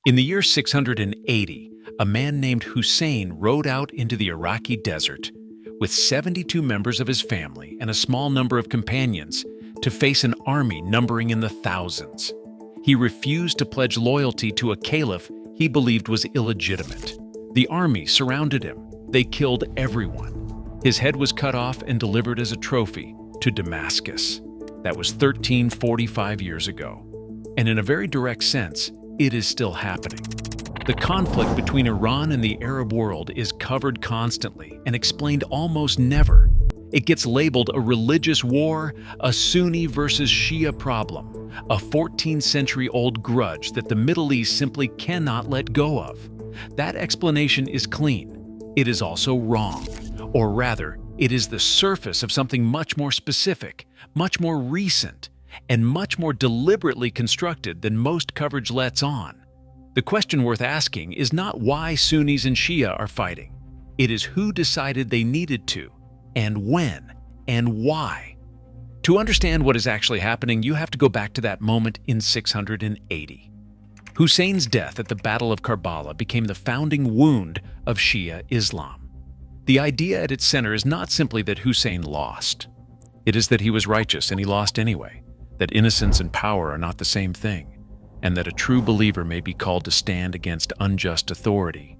In the year 680, a man named Hussein rode out into the Iraqi desert with 72 members of his family and a small number of companions to face an army numbering in the thousands. He refused to pledge loyalty to a caliph he believed was illegitimate. The army surrounded him. They killed everyone. His head was cut off and delivered as a trophy to Damascus. That was 1345 years ago. And in a very direct sense, it is still happening. The conflict between Iran and the Arab world is covered constantly and explained almost never. It gets labeled a religious war, a Sunni versus Shia problem, a 14th-century-old grudge that the Middle East simply cannot let go of. That explanation is clean. It is also wrong. Or rather, it is the surface of something much more specific, much more recent, and much more deliberately constructed than most coverage lets on. The question worth asking is not why Sunnis and Shia are fighting. It is who decided they needed to, and when, and why. To understand what is actually happening, you have to go back to that moment in 680. Hussein's death at the Battle of Karbala became the founding wound of Shia Islam. The idea at its center is not simply that Hussein lost. It is that he was righteous and he lost anyway, that innocence and power are not the same thing, and that a true believer may be called to stand against unjust authority,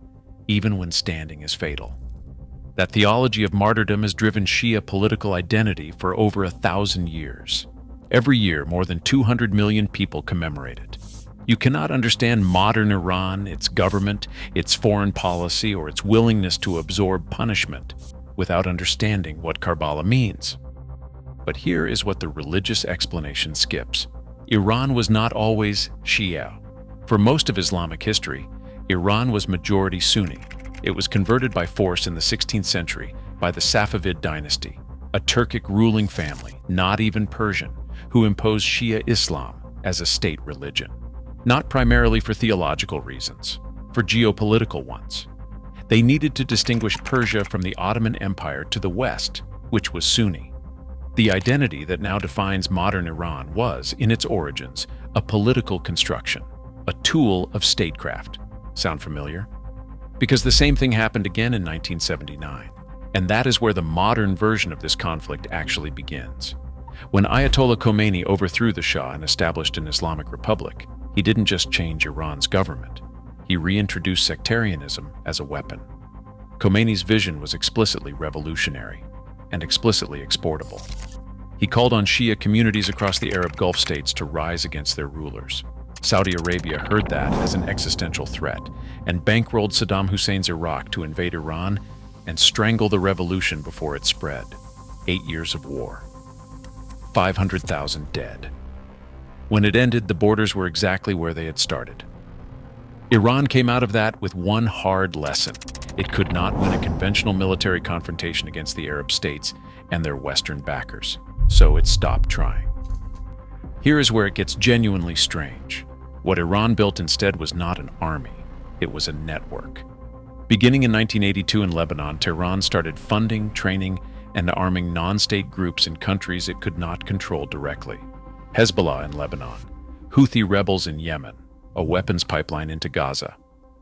even when standing is fatal. That theology of martyrdom has driven Shia political identity for over 1,000 years. Every year, more than 200 million people commemorate it. You cannot understand modern Iran, its government, its foreign policy, or its willingness to absorb punishment without understanding what Karbala means. But here is what the religious explanation skips. Iran was not always Shia. For most of Islamic history, Iran was majority Sunni. It was converted by force in the 16th century by the Safavid dynasty, a Turkic ruling family, not even Persian, who imposed Shia Islam as a state religion. Not primarily for theological reasons, for geopolitical ones. They needed to distinguish Persia from the Ottoman Empire to the west, which was Sunni. The identity that now defines modern Iran was, in its origins, a political construction, a tool of statecraft. Sound familiar? Because the same thing happened again in 1979, and that is where the modern version of this conflict actually begins. When Ayatollah Khomeini overthrew the Shah and established an Islamic Republic, he didn't just change Iran's government. He reintroduced sectarianism as a weapon. Khomeini's vision was explicitly revolutionary and explicitly exportable. He called on Shia communities across the Arab Gulf states to rise against their rulers. Saudi Arabia heard that as an existential threat and bankrolled Saddam Hussein's Iraq to invade Iran and strangle the revolution before it spread. 8 years of war. 500,000 dead. When it ended, the borders were exactly where they had started. Iran came out of that with one hard lesson. It could not win a conventional military confrontation against the Arab states and their Western backers, so it stopped trying. Here is where it gets genuinely strange. What Iran built instead was not an army, it was a network. Beginning in 1982 in Lebanon, Tehran started funding, training, and arming non-state groups in countries it could not control directly. Hezbollah in Lebanon, Houthi rebels in Yemen, a weapons pipeline into Gaza.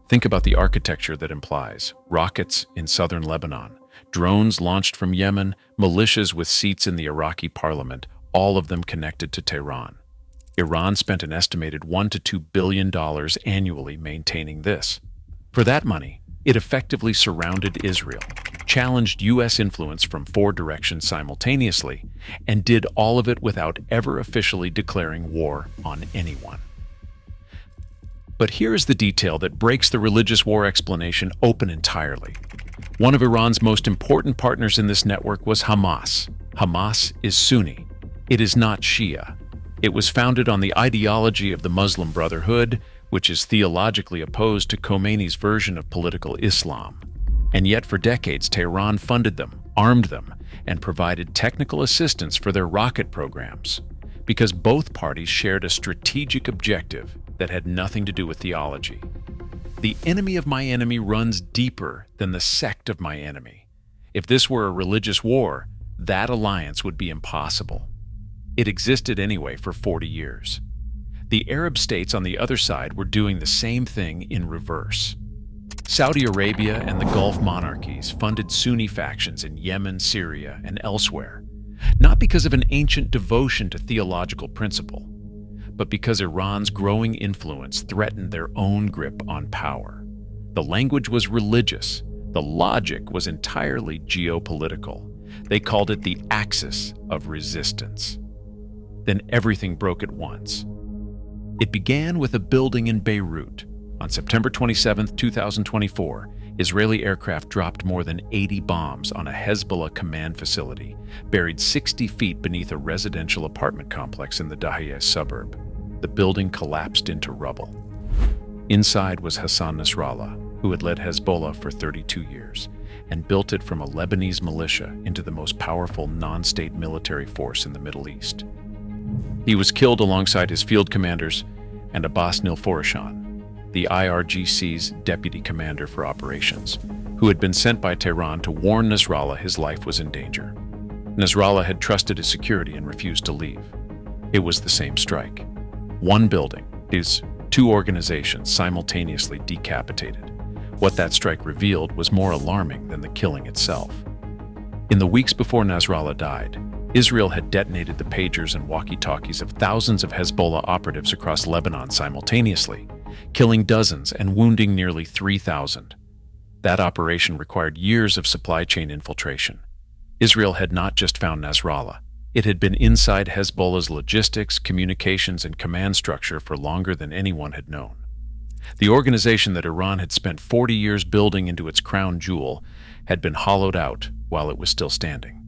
Think about the architecture that implies rockets in southern Lebanon, drones launched from Yemen, militias with seats in the Iraqi parliament, all of them connected to Tehran. Iran spent an estimated $1 to $2 billion annually maintaining this. For that money, it effectively surrounded Israel, challenged U.S. influence from 4 directions simultaneously, and did all of it without ever officially declaring war on anyone. But here is the detail that breaks the religious war explanation open entirely. One of Iran's most important partners in this network was Hamas. Hamas is Sunni. It is not Shia. It was founded on the ideology of the Muslim Brotherhood, which is theologically opposed to Khomeini's version of political Islam. And yet for decades, Tehran funded them, armed them, and provided technical assistance for their rocket programs, because both parties shared a strategic objective that had nothing to do with theology. The enemy of my enemy runs deeper than the sect of my enemy. If this were a religious war, that alliance would be impossible. It existed anyway for 40 years. The Arab states on the other side were doing the same thing in reverse. Saudi Arabia and the Gulf monarchies funded Sunni factions in Yemen, Syria, and elsewhere, not because of an ancient devotion to theological principle, but because Iran's growing influence threatened their own grip on power. The language was religious. The logic was entirely geopolitical. They called it the axis of resistance. Then everything broke at once. It began with a building in Beirut. On September 27, 2024, Israeli aircraft dropped more than 80 bombs on a Hezbollah command facility, buried 60 feet beneath a residential apartment complex in the Dahieh suburb. The building collapsed into rubble. Inside was Hassan Nasrallah, who had led Hezbollah for 32 years and built it from a Lebanese militia into the most powerful non-state military force in the Middle East. He was killed alongside his field commanders and Abbas Nilforeshan, the IRGC's deputy commander for operations, who had been sent by Tehran to warn Nasrallah his life was in danger. Nasrallah had trusted his security and refused to leave. It was the same strike. One building, his two organizations simultaneously decapitated. What that strike revealed was more alarming than the killing itself. In the weeks before Nasrallah died, Israel had detonated the pagers and walkie-talkies of thousands of Hezbollah operatives across Lebanon simultaneously, killing dozens and wounding nearly 3,000. That operation required years of supply chain infiltration. Israel had not just found Nasrallah. It had been inside Hezbollah's logistics, communications, and command structure for longer than anyone had known. The organization that Iran had spent 40 years building into its crown jewel had been hollowed out while it was still standing.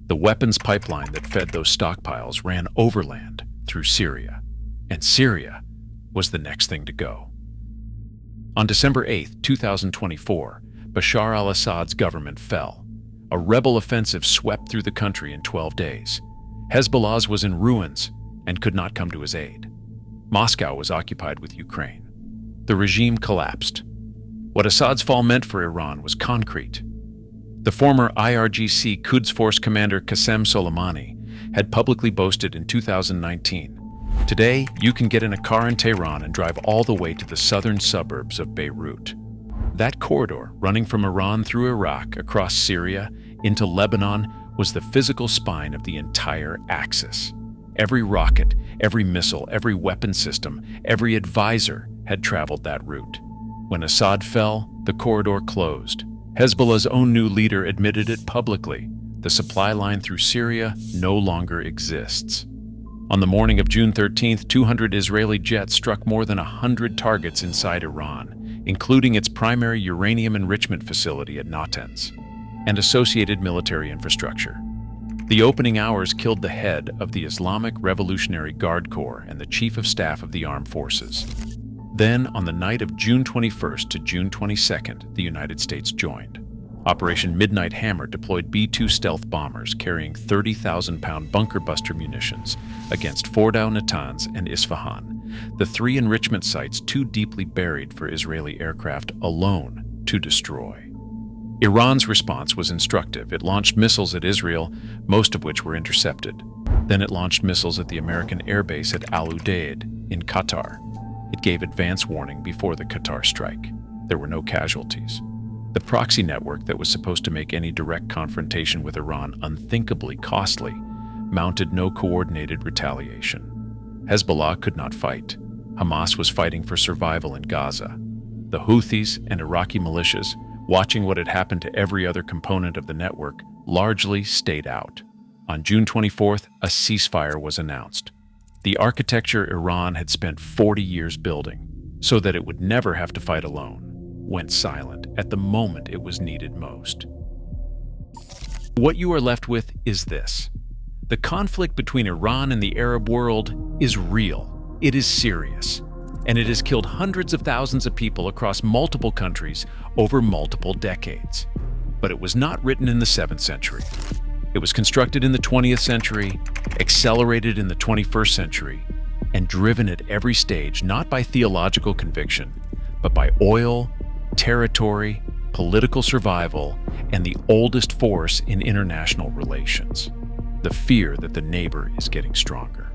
The weapons pipeline that fed those stockpiles ran overland through Syria, and Syria was the next thing to go. On December 8, 2024, Bashar al-Assad's government fell. A rebel offensive swept through the country in 12 days. Hezbollah's was in ruins and could not come to his aid. Moscow was occupied with Ukraine. The regime collapsed. What Assad's fall meant for Iran was concrete. The former IRGC Quds Force commander Qasem Soleimani had publicly boasted in 2019, "Today, you can get in a car in Tehran and drive all the way to the southern suburbs of Beirut." That corridor, running from Iran through Iraq, across Syria, into Lebanon, was the physical spine of the entire axis. Every rocket, every missile, every weapon system, every advisor had traveled that route. When Assad fell, the corridor closed. Hezbollah's own new leader admitted it publicly. The supply line through Syria no longer exists. On the morning of June 13th, 200 Israeli jets struck more than 100 targets inside Iran, including its primary uranium enrichment facility at Natanz and associated military infrastructure. The opening hours killed the head of the Islamic Revolutionary Guard Corps and the Chief of Staff of the Armed Forces. Then, on the night of June 21st to June 22nd, the United States joined. Operation Midnight Hammer deployed B-2 stealth bombers carrying 30,000-pound bunker buster munitions against Fordow, Natanz, and Isfahan, the three enrichment sites too deeply buried for Israeli aircraft alone to destroy. Iran's response was instructive. It launched missiles at Israel, most of which were intercepted. Then it launched missiles at the American airbase at Al Udeid in Qatar. It gave advance warning before the Qatar strike. There were no casualties. The proxy network that was supposed to make any direct confrontation with Iran unthinkably costly mounted no coordinated retaliation. Hezbollah could not fight. Hamas was fighting for survival in Gaza. The Houthis and Iraqi militias, watching what had happened to every other component of the network, largely stayed out. On June 24th, a ceasefire was announced. The architecture Iran had spent 40 years building, so that it would never have to fight alone, went silent at the moment it was needed most. What you are left with is this. The conflict between Iran and the Arab world is real. It is serious. And it has killed hundreds of thousands of people across multiple countries over multiple decades. But it was not written in the 7th century. It was constructed in the 20th century, accelerated in the 21st century, and driven at every stage not by theological conviction, but by oil, territory, political survival, and the oldest force in international relations, the fear that the neighbor is getting stronger.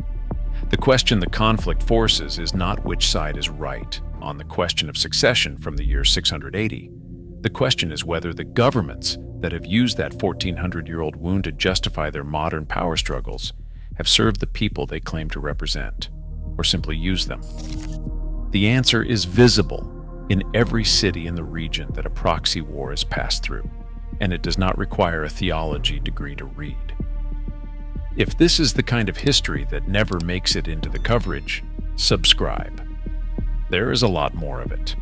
The question the conflict forces is not which side is right on the question of succession from the year 680. The question is whether the governments that have used that 1400-year-old wound to justify their modern power struggles have served the people they claim to represent, or simply use them. The answer is visible in every city in the region that a proxy war has passed through, and it does not require a theology degree to read. If this is the kind of history that never makes it into the coverage, subscribe. There is a lot more of it.